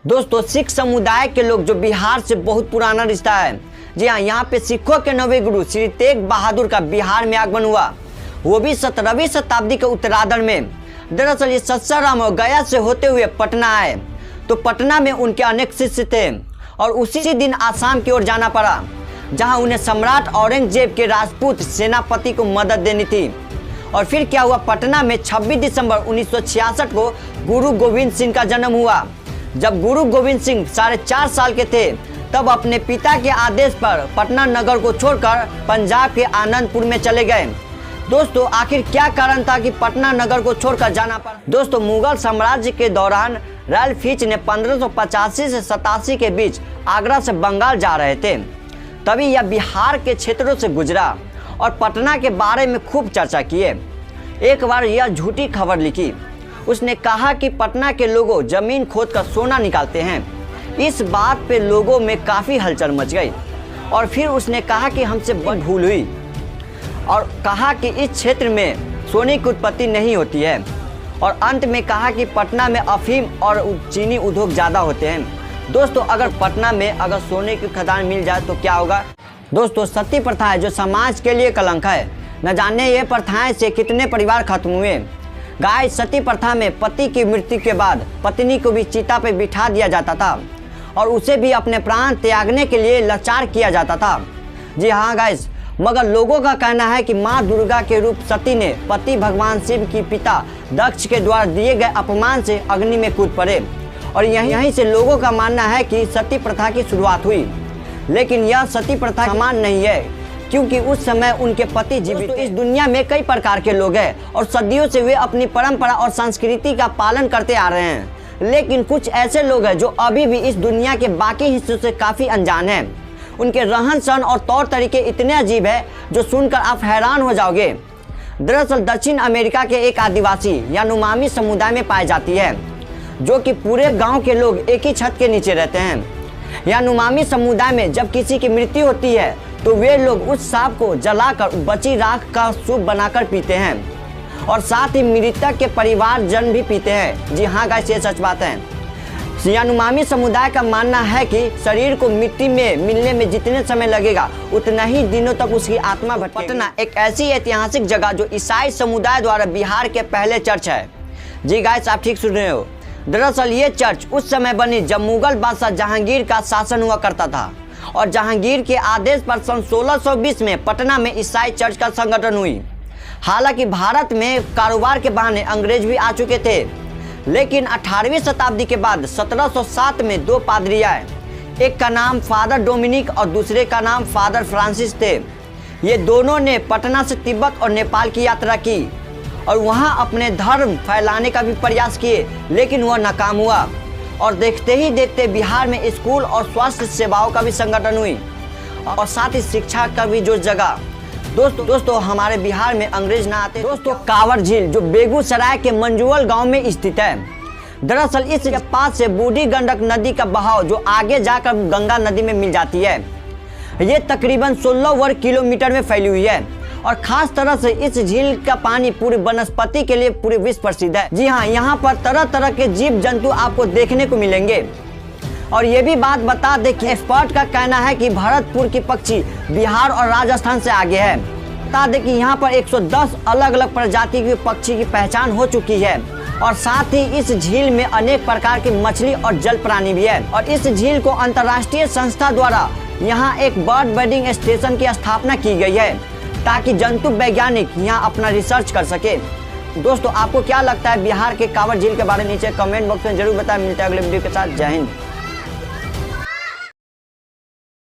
दोस्तों, सिख समुदाय के लोग जो बिहार से बहुत पुराना रिश्ता है। जी हाँ, यहाँ पे सिखों के नवे गुरु श्री तेग बहादुर का बिहार में आगमन हुआ, वो भी 17वीं शताब्दी के उत्तरार्ध में। दरअसल ये सासाराम और गया से होते हुए पटना आए, तो पटना में उनके अनेक शिष्य थे और उसी दिन आसाम की ओर जाना पड़ा, जहाँ उन्हें सम्राट औरंगजेब के राजपूत सेनापति को मदद देनी थी। और फिर क्या हुआ, पटना में 26 दिसंबर 1966 को गुरु गोविंद सिंह का जन्म हुआ। जब गुरु गोविंद सिंह 4.5 साल के थे, तब अपने पिता के आदेश पर पटना नगर को छोड़कर पंजाब के आनंदपुर में चले गए। दोस्तों, आखिर क्या कारण था कि पटना नगर को छोड़कर जाना पड़ा? दोस्तों, मुगल साम्राज्य के दौरान रॉयल फिच ने 1585 से 87 के बीच आगरा से बंगाल जा रहे थे। तभी यह बिहार के क्षेत्रों से गुजरा और पटना के बारे में खूब चर्चा किए। एक बार यह झूठी खबर लिखी, उसने कहा कि पटना के लोगों जमीन खोदकर सोना निकालते हैं। इस बात पे लोगों में काफ़ी हलचल मच गई और फिर उसने कहा कि हमसे बड़ी भूल हुई और कहा कि इस क्षेत्र में सोने की उत्पत्ति नहीं होती है, और अंत में कहा कि पटना में अफीम और चीनी उद्योग ज़्यादा होते हैं। दोस्तों, अगर पटना में अगर सोने की खदान मिल जाए तो क्या होगा? दोस्तों, सती प्रथा है जो समाज के लिए कलंक है। न जाने ये प्रथाएं से कितने परिवार खत्म हुए। गाइस, सती प्रथा में पति की मृत्यु के बाद पत्नी को भी चिता पे बिठा दिया जाता था और उसे भी अपने प्राण त्यागने के लिए लाचार किया जाता था। जी हाँ गाइस, मगर लोगों का कहना है कि माँ दुर्गा के रूप सती ने पति भगवान शिव की पिता दक्ष के द्वारा दिए गए अपमान से अग्नि में कूद पड़े और यहीं से लोगों का मानना है कि सती प्रथा की शुरुआत हुई। लेकिन यह सती प्रथा समान नहीं है, क्योंकि उस समय उनके पति जीवित। इस दुनिया में कई प्रकार के लोग हैं और सदियों से वे अपनी परंपरा और संस्कृति का पालन करते आ रहे हैं। लेकिन कुछ ऐसे लोग हैं जो अभी भी इस दुनिया के बाकी हिस्सों से काफ़ी अनजान हैं। उनके रहन सहन और तौर तरीके इतने अजीब है जो सुनकर आप हैरान हो जाओगे। दरअसल दक्षिण अमेरिका के एक आदिवासी यानुमामी समुदाय में पाई जाती है, जो कि पूरे गांव के लोग एक ही छत के नीचे रहते हैं। यानुमामी समुदाय में जब किसी की मृत्यु होती है तो वे लोग उस सांप को जलाकर बची राख का सूप बनाकर पीते हैं और साथ ही मृतक के परिवारजन भी पीते हैं। जी हाँ गाइस, ये सच बात है। यानुमामी समुदाय का मानना है कि शरीर को मिट्टी में मिलने में जितने समय लगेगा उतना ही दिनों तक उसकी आत्मा भटकेगी। पटना एक ऐसी ऐतिहासिक जगह जो ईसाई समुदाय द्वारा बिहार के पहले चर्च है। जी गाइस, आप ठीक सुन रहे हो। दरअसल ये चर्च उस समय बनी जब मुगल बादशाह जहांगीर का शासन हुआ करता था और जहांगीर के आदेश पर सन 1620 में पटना में ईसाई चर्च का संगठन हुई। हालांकि भारत में कारोबार के बहाने अंग्रेज भी आ चुके थे, लेकिन 18वीं शताब्दी के बाद 1707 में दो पादरी आए। एक का नाम फादर डोमिनिक और दूसरे का नाम फादर फ्रांसिस थे। ये दोनों ने पटना से तिब्बत और नेपाल की यात्रा की और वहाँ अपने धर्म फैलाने का भी प्रयास किए, लेकिन वह नाकाम हुआ और देखते ही देखते बिहार में स्कूल और स्वास्थ्य सेवाओं का भी संगठन हुई और साथ ही शिक्षा का भी जो जगह। दोस्तों हमारे बिहार में अंग्रेज ना आते। दोस्तों, कांवर झील जो बेगूसराय के मंजुअल गांव में स्थित है। दरअसल इस पास से बूढ़ी गंडक नदी का बहाव जो आगे जाकर गंगा नदी में मिल जाती है। ये तकरीबन 16 वर्ग किलोमीटर में फैली हुई है और खास तरह से इस झील का पानी पूरी वनस्पति के लिए पूरे विश्व प्रसिद्ध है। जी हाँ, यहाँ पर तरह तरह के जीव जंतु आपको देखने को मिलेंगे। और ये भी बात बता दें कि एक्सपर्ट का कहना है कि भरतपुर की पक्षी बिहार और राजस्थान से आगे है। बता दें कि यहाँ पर 110 अलग अलग प्रजाति के पक्षी की पहचान हो चुकी है और साथ ही इस झील में अनेक प्रकार की मछली और जल प्राणी भी है। और इस झील को अंतर्राष्ट्रीय संस्था द्वारा यहाँ एक बर्ड बर्डिंग स्टेशन की स्थापना की गई है ताकि जंतु वैज्ञानिक यहाँ अपना रिसर्च कर सके। दोस्तों, आपको क्या लगता है बिहार के कांवर झील के बारे में नीचे कमेंट बॉक्स में जरूर बताएं। मिलते हैं अगले वीडियो के साथ। जय हिंद।